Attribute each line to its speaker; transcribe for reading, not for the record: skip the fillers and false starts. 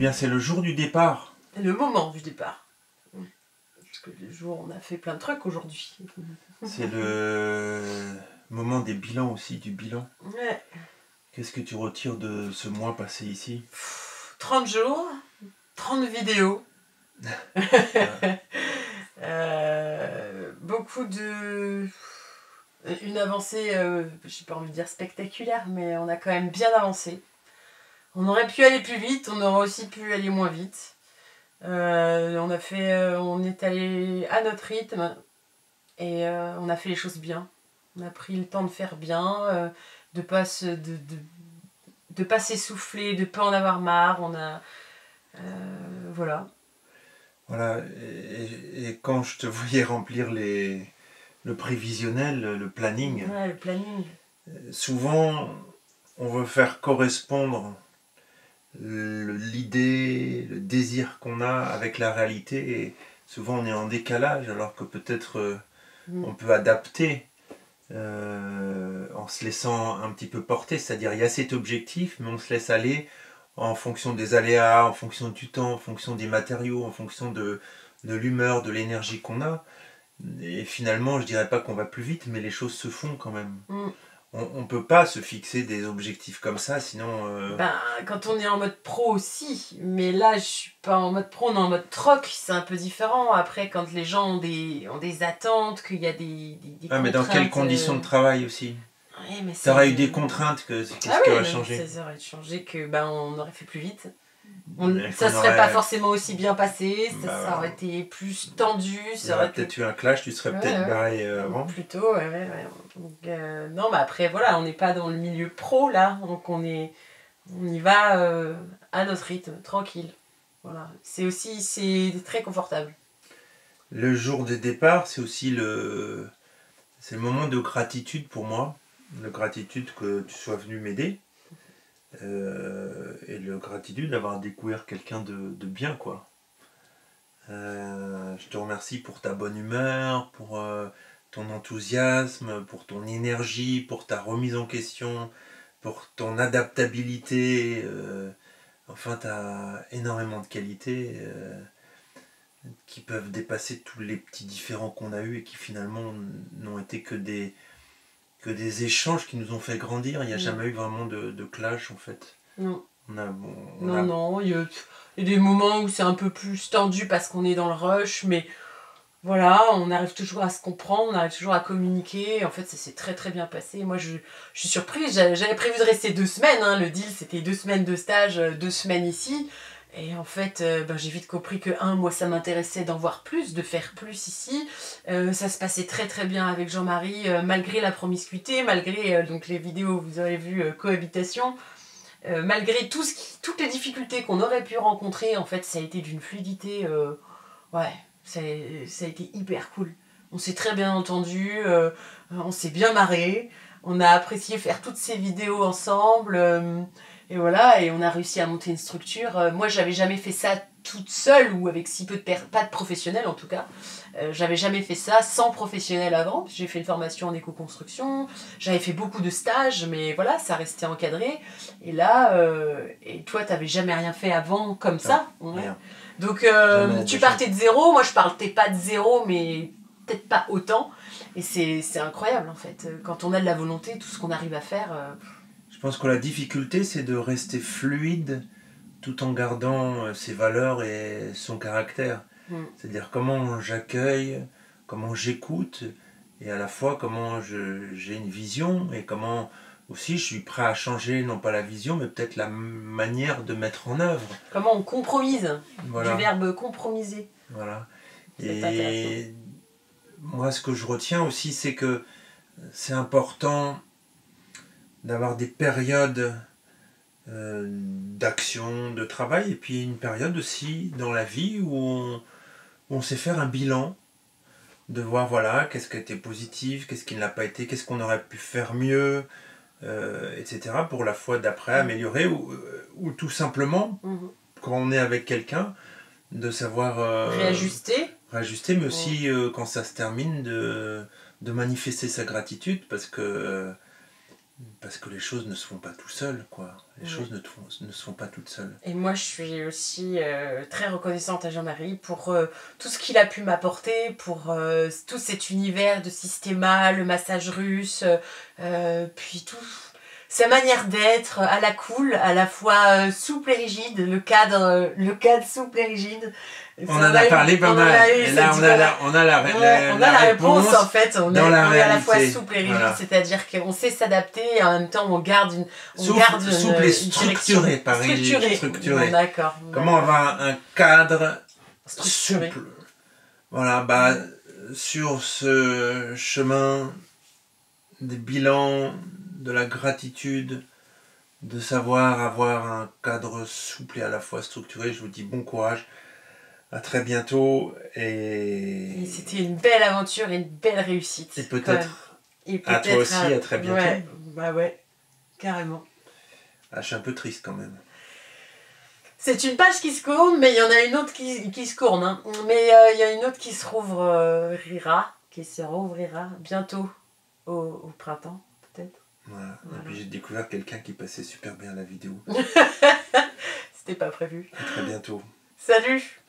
Speaker 1: bien, c'est le jour du départ.
Speaker 2: Le moment du départ. Parce que le jour, on a fait plein de trucs aujourd'hui.
Speaker 1: C'est le moment des bilans aussi, du bilan.
Speaker 2: Ouais.
Speaker 1: Qu'est-ce que tu retires de ce mois passé ici?
Speaker 2: 30 jours, 30 vidéos. Beaucoup de... Une avancée, je n'ai pas envie de dire spectaculaire, mais on a quand même bien avancé. On aurait pu aller plus vite, on aurait aussi pu aller moins vite. On est allé à notre rythme et on a fait les choses bien. On a pris le temps de faire bien, de pas s'essouffler, de pas en avoir marre. Voilà.
Speaker 1: Voilà, et quand je te voyais remplir le prévisionnel, le planning,
Speaker 2: Ouais, le planning.
Speaker 1: Souvent on veut faire correspondre l'idée, le désir qu'on a avec la réalité, et souvent on est en décalage alors que peut-être on peut adapter en se laissant un petit peu porter, c'est-à-dire il y a cet objectif mais on se laisse aller en fonction des aléas, en fonction du temps, en fonction des matériaux, en fonction de l'humeur, de l'énergie qu'on a, et finalement je dirais pas qu'on va plus vite mais les choses se font quand même. On ne peut pas se fixer des objectifs comme ça, sinon...
Speaker 2: Quand on est en mode pro aussi, mais là je suis pas en mode pro, on est en mode troc, c'est un peu différent. Après, quand les gens ont des attentes, qu'il y a des
Speaker 1: contraintes... mais dans quelles conditions de travail aussi?
Speaker 2: Ouais,
Speaker 1: tu aurais eu des contraintes, qu'est-ce qui aurait changé?
Speaker 2: Ça aurait changé que on aurait fait plus vite. Ça serait pas forcément aussi bien passé, ça aurait été plus tendu.
Speaker 1: Il y aurait peut-être eu un clash, tu serais peut-être barré avant.
Speaker 2: Plutôt, ouais. Donc, non, mais après, voilà, on n'est pas dans le milieu pro, là. Donc, on y va à notre rythme, tranquille. Voilà. C'est très confortable.
Speaker 1: Le jour de départ, c'est aussi c'est le moment de gratitude pour moi. De gratitude que tu sois venu m'aider. Et le gratitude d'avoir découvert quelqu'un de bien, quoi. Je te remercie pour ta bonne humeur, pour ton enthousiasme, pour ton énergie, pour ta remise en question, pour ton adaptabilité. Enfin, tu as énormément de qualités qui peuvent dépasser tous les petits différends qu'on a eus et qui finalement n'ont été que des échanges qui nous ont fait grandir. Il n'y a jamais eu vraiment de clash en fait.
Speaker 2: Non. Non, il y a des moments où c'est un peu plus tendu parce qu'on est dans le rush, mais voilà, on arrive toujours à se comprendre, on arrive toujours à communiquer. En fait, ça s'est très très bien passé. Moi, je suis surprise, j'avais prévu de rester 2 semaines, hein. Le deal, c'était 2 semaines de stage, 2 semaines ici. Et en fait, j'ai vite compris que, moi, ça m'intéressait d'en voir plus, de faire plus ici. Ça se passait très très bien avec Jean-Marie, malgré la promiscuité, malgré donc les vidéos, vous avez vu, cohabitation. Malgré toutes les difficultés qu'on aurait pu rencontrer, en fait, ça a été d'une fluidité, ça a été hyper cool. On s'est très bien entendu, on s'est bien marré, on a apprécié faire toutes ces vidéos ensemble, et voilà, et on a réussi à monter une structure. Moi, j'avais jamais fait ça toute seule ou avec si peu de pas de professionnels en tout cas. J'avais jamais fait ça sans professionnel avant. J'ai fait une formation en éco-construction, j'avais fait beaucoup de stages, mais voilà, ça restait encadré. Et là, et toi, t'avais jamais rien fait avant comme ça. Ouais. Donc tu partais de zéro, moi je partais pas de zéro, mais peut-être pas autant. Et c'est incroyable en fait. Quand on a de la volonté, tout ce qu'on arrive à faire...
Speaker 1: Je pense que la difficulté, c'est de rester fluide tout en gardant ses valeurs et son caractère. C'est-à-dire comment j'accueille, comment j'écoute, et à la fois comment j'ai une vision, et comment aussi je suis prêt à changer, non pas la vision, mais peut-être la manière de mettre en œuvre.
Speaker 2: Comment on compromise,
Speaker 1: voilà.
Speaker 2: Du verbe compromiser.
Speaker 1: Voilà. Et moi, ce que je retiens aussi, c'est que c'est important d'avoir des périodes d'action, de travail, et puis une période aussi dans la vie où on sait faire un bilan, de voir voilà, qu'est-ce qui a été positif, qu'est-ce qui ne l'a pas été, qu'est-ce qu'on aurait pu faire mieux, etc. pour la fois d'après améliorer, ou tout simplement, quand on est avec quelqu'un, de savoir réajuster, mais aussi quand ça se termine, de manifester sa gratitude, parce que Parce que les choses ne se font pas tout seuls, quoi. Les choses ne se font pas toutes seules.
Speaker 2: Et moi, je suis aussi très reconnaissante à Jean-Marie pour tout ce qu'il a pu m'apporter, pour tout cet univers de Systéma, le massage russe, puis tout sa manière d'être à la cool, à la fois souple et rigide, le cadre souple et rigide.
Speaker 1: On en a parlé pas mal. Et là, on a la réponse
Speaker 2: en fait. On est à la fois souple et rigide,
Speaker 1: voilà.
Speaker 2: C'est-à-dire qu'on sait s'adapter et en même temps on garde une
Speaker 1: souple et structuré,
Speaker 2: structuré. D'accord.
Speaker 1: Comment avoir un cadre
Speaker 2: structuré.
Speaker 1: Souple. Voilà, sur ce chemin des bilans, de la gratitude, de savoir avoir un cadre souple et à la fois structuré, je vous dis bon courage. À très bientôt et
Speaker 2: c'était une belle aventure et une belle réussite.
Speaker 1: Et peut-être à toi aussi, à très bientôt.
Speaker 2: Ouais, ouais, carrément.
Speaker 1: Je suis un peu triste quand même.
Speaker 2: C'est une page qui se courbe, mais il y en a une autre qui se courbe. Hein. Mais il y a une autre qui se rouvrira bientôt au printemps, peut-être.
Speaker 1: Voilà. Et puis j'ai découvert quelqu'un qui passait super bien la vidéo.
Speaker 2: C'était pas prévu.
Speaker 1: À très bientôt.
Speaker 2: Salut!